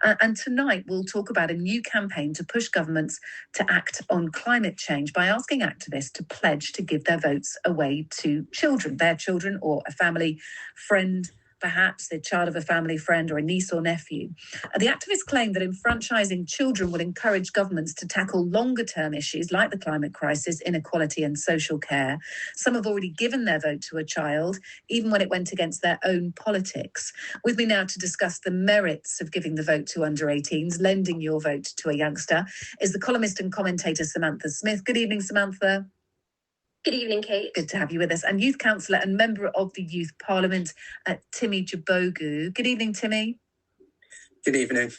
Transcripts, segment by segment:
And tonight we'll talk about a new campaign to push governments to act on climate change by asking activists to pledge to give their votes away to children, their children or a family friend, perhaps the child of a family friend or a niece or nephew. The activists claim that enfranchising children will encourage governments to tackle longer-term issues like the climate crisis, inequality and social care. Some have already given their vote to a child, even when it went against their own politics. With me now to discuss the merits of giving the vote to under-18s, lending your vote to a youngster, is the columnist and commentator Samantha Smith. Good evening, Samantha. Good evening, Kate. Good to have you with us. And youth councillor and member of the Youth Parliament, Timi. Good evening, Timi. Good evening.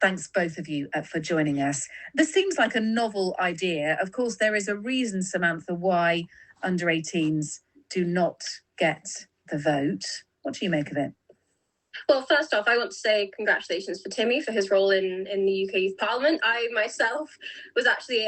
Thanks, both of you, for joining us. This seems like a novel idea. Of course, there is a reason, Samantha, why under-18s do not get the vote. What do you make of it? Well, first off, I want to say congratulations for Timi for his role in the UK Youth Parliament. I myself was actually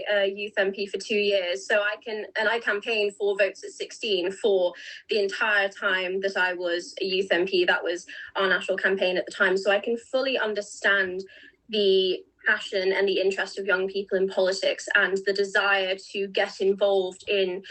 a youth MP for 2 years, so I campaigned for votes at 16 for the entire time that I was a youth MP. That was our national campaign at the time, so I can fully understand the passion and the interest of young people in politics and the desire to get involved in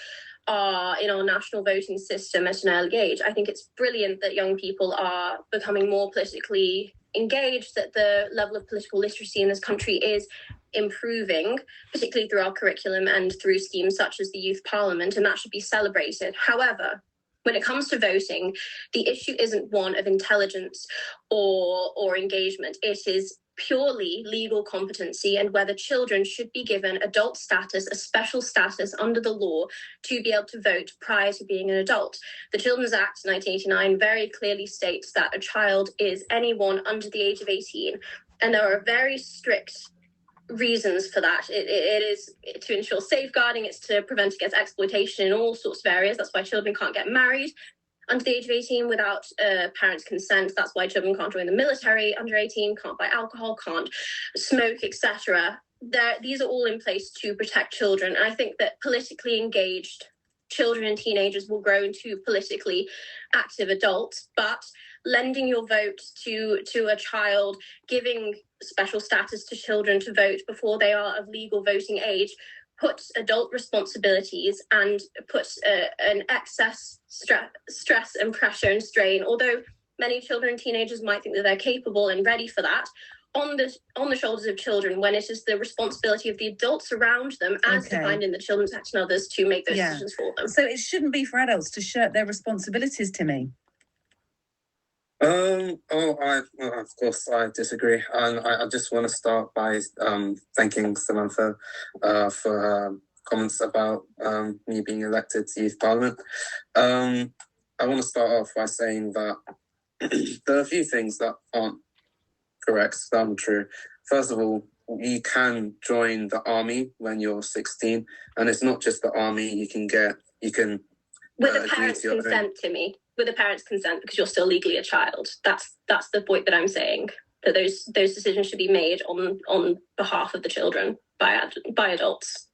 our national voting system at an early age. I think it's brilliant that young people are becoming more politically engaged, that the level of political literacy in this country is improving, particularly through our curriculum and through schemes such as the Youth Parliament, and that should be celebrated. However, when it comes to voting, the issue isn't one of intelligence or engagement. It is purely legal competency and whether children should be given adult status, a special status under the law to be able to vote prior to being an adult. The Children's Act 1989 very clearly states that a child is anyone under the age of 18, and there are very strict reasons for that. It is to ensure safeguarding, it's to prevent against exploitation in all sorts of areas. That's why children can't get married under the age of 18 without parents' consent. That's why children can't join the military under 18, can't buy alcohol, can't smoke, etc. These are all in place to protect children. And I think that politically engaged children and teenagers will grow into politically active adults, but lending your vote to a child, giving special status to children to vote before they are of legal voting age, puts adult responsibilities and puts an excess stress and pressure and strain, although many children and teenagers might think that they're capable and ready for that, on the shoulders of children, when it is the responsibility of the adults around them, as defined in the Children's Act and others, to make those decisions for them. So it shouldn't be for adults to shirk their responsibilities, Timi. Of course, I disagree. And I just want to start by thanking Samantha for her comments about me being elected to Youth Parliament. I want to start off by saying that there are a few things that aren't correct, that aren't true. First of all, you can join the army when you're 16, and it's not just the army. You can with a parent's consent, Timi. With a parent's consent, because you're still legally a child. That's the point that I'm saying, that those decisions should be made on behalf of the children by adults.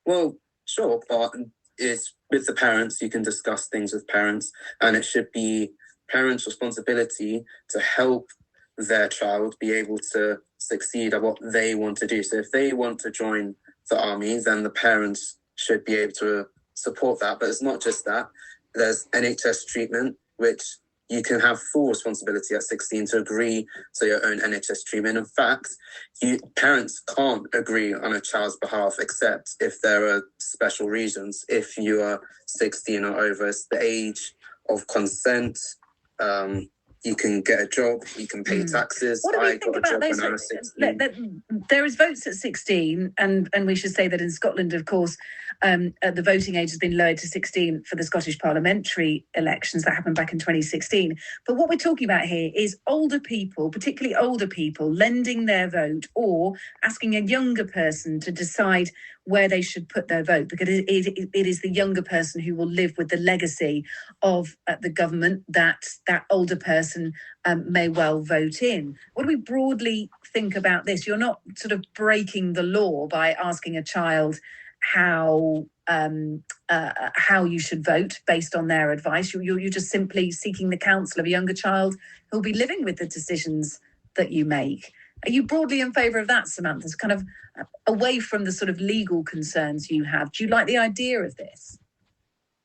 Well, sure, but it's with the parents. You can discuss things with parents, and it should be parents' responsibility to help their child be able to succeed at what they want to do. So if they want to join the army, then the parents should be able to support that. But it's not just that. There's NHS treatment, which you can have full responsibility at 16 to agree to your own NHS treatment. In fact, parents can't agree on a child's behalf except if there are special reasons. If you are 16 or over, it's the age of consent. You can get a job, you can pay taxes. What do we think about those? When I was 16. There is votes at 16, and we should say that in Scotland, of course, the voting age has been lowered to 16 for the Scottish parliamentary elections that happened back in 2016. But what we're talking about here is older people, particularly older people, lending their vote or asking a younger person to decide where they should put their vote, because it is the younger person who will live with the legacy of the government that older person may well vote in. What do we broadly think about this? You're not sort of breaking the law by asking a child how you should vote based on their advice. You're just simply seeking the counsel of a younger child who'll be living with the decisions that you make. Are you broadly in favour of that, Samantha? It's kind of away from the sort of legal concerns you have. Do you like the idea of this?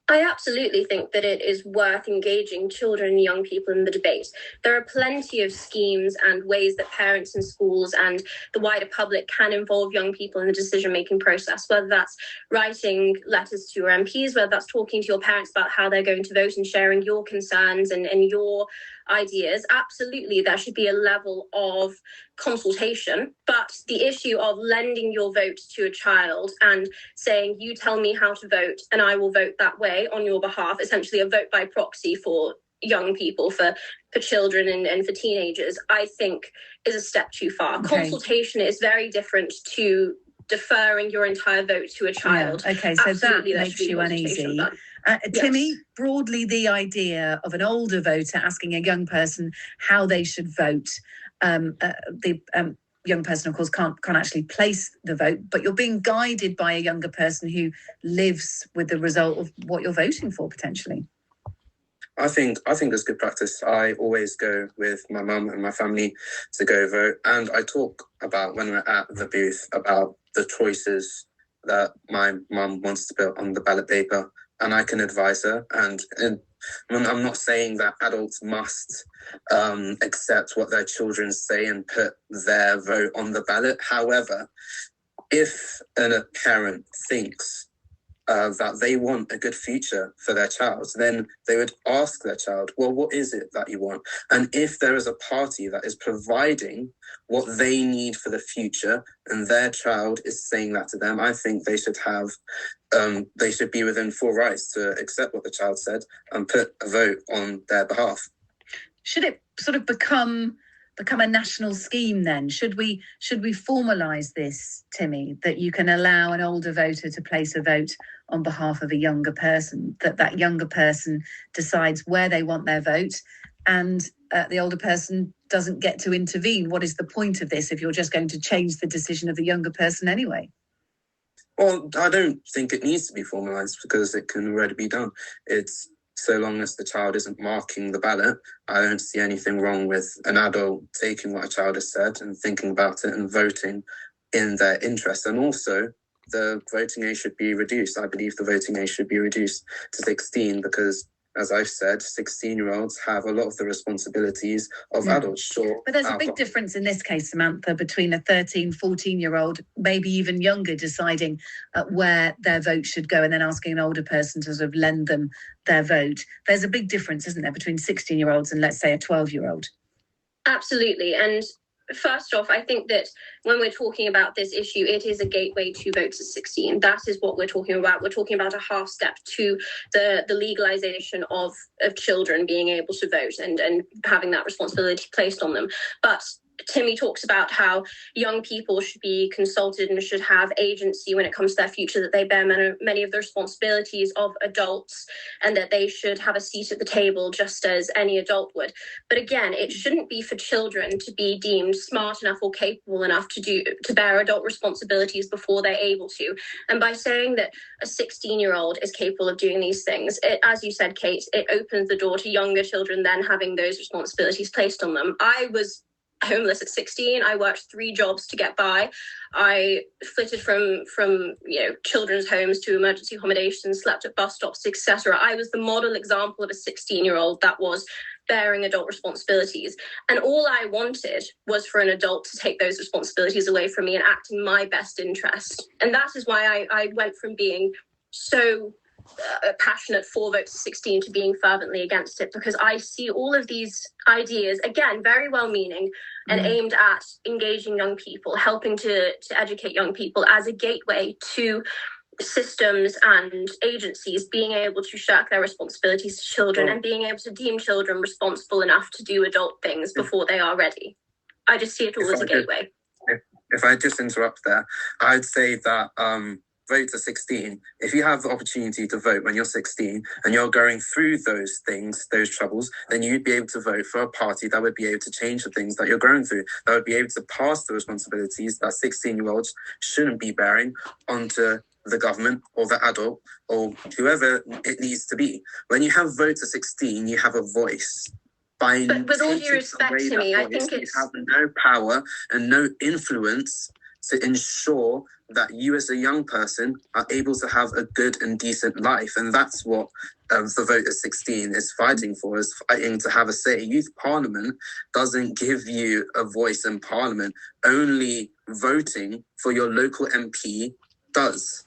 I absolutely think that it is worth engaging children and young people in the debate. There are plenty of schemes and ways that parents and schools and the wider public can involve young people in the decision-making process, whether that's writing letters to your MPs, whether that's talking to your parents about how they're going to vote and sharing your concerns and your ideas. Absolutely, there should be a level of consultation, but the issue of lending your vote to a child and saying, you tell me how to vote and I will vote that way on your behalf, essentially a vote by proxy for young people, for children and for teenagers, I think is a step too far. Okay. Consultation is very different to deferring your entire vote to a child. Yeah. Okay, so absolutely, that makes you uneasy. Timi, yes. Broadly, the idea of an older voter asking a young person how they should vote. The young person, of course, can't actually place the vote, but you're being guided by a younger person who lives with the result of what you're voting for, potentially. I think it's good practice. I always go with my mum and my family to go vote, and I talk about, when we're at the booth, about the choices that my mum wants to put on the ballot paper, and I can advise her. And I'm not saying that adults must accept what their children say and put their vote on the ballot. However, if a parent thinks that they want a good future for their child, then they would ask their child, well, what is it that you want? And if there is a party that is providing what they need for the future and their child is saying that to them, I think they should have, they should be within full rights to accept what the child said and put a vote on their behalf. Should it sort of become a national scheme then? Should we formalise this, Timi, that you can allow an older voter to place a vote on behalf of a younger person, that younger person decides where they want their vote and the older person doesn't get to intervene? What is the point of this if you're just going to change the decision of the younger person anyway? Well, I don't think it needs to be formalised because it can already be done. It's so long as the child isn't marking the ballot, I don't see anything wrong with an adult taking what a child has said and thinking about it and voting in their interest. And also, the voting age should be reduced. I believe the voting age should be reduced to 16 because, as I've said, 16-year-olds have a lot of the responsibilities of adults. Sure, but there's a big difference in this case, Samantha, between a 13, 14-year-old, maybe even younger, deciding where their vote should go and then asking an older person to sort of lend them their vote. There's a big difference, isn't there, between 16-year-olds and, let's say, a 12-year-old? Absolutely. And first off, I think that when we're talking about this issue, it is a gateway to vote to 16. That is what we're talking about. We're talking about a half step to the legalisation of children being able to vote and having that responsibility placed on them. But Timi talks about how young people should be consulted and should have agency when it comes to their future, that they bear many of the responsibilities of adults and that they should have a seat at the table just as any adult would. But again, it shouldn't be for children to be deemed smart enough or capable enough to bear adult responsibilities before they're able to. And by saying that a 16-year-old is capable of doing these things, as you said, Kate, it opens the door to younger children then having those responsibilities placed on them. I was homeless at 16. I worked 3 jobs to get by. I flitted from children's homes to emergency accommodations, slept at bus stops, etc. I was the model example of a 16-year-old that was bearing adult responsibilities. And all I wanted was for an adult to take those responsibilities away from me and act in my best interest. And that is why I went from being so passionate for vote to 16 to being fervently against it, because I see all of these ideas, again, very well-meaning and aimed at engaging young people, helping to educate young people as a gateway to systems and agencies being able to shirk their responsibilities to children and being able to deem children responsible enough to do adult things before they are ready. I just see it all as a gateway. If I just interrupt there, I'd say that vote to 16, if you have the opportunity to vote when you're 16 and you're going through those things, those troubles, then you'd be able to vote for a party that would be able to change the things that you're going through, that would be able to pass the responsibilities that 16-year-olds shouldn't be bearing onto the government or the adult or whoever it needs to be. When you have vote to 16, you have a voice. by But with all due taking respect away to me, that I think voice, it's... you have no power and no influence to ensure that you as a young person are able to have a good and decent life. And that's what the vote at 16 is fighting for, is fighting to have a say. Youth Parliament doesn't give you a voice in Parliament. Only voting for your local MP does.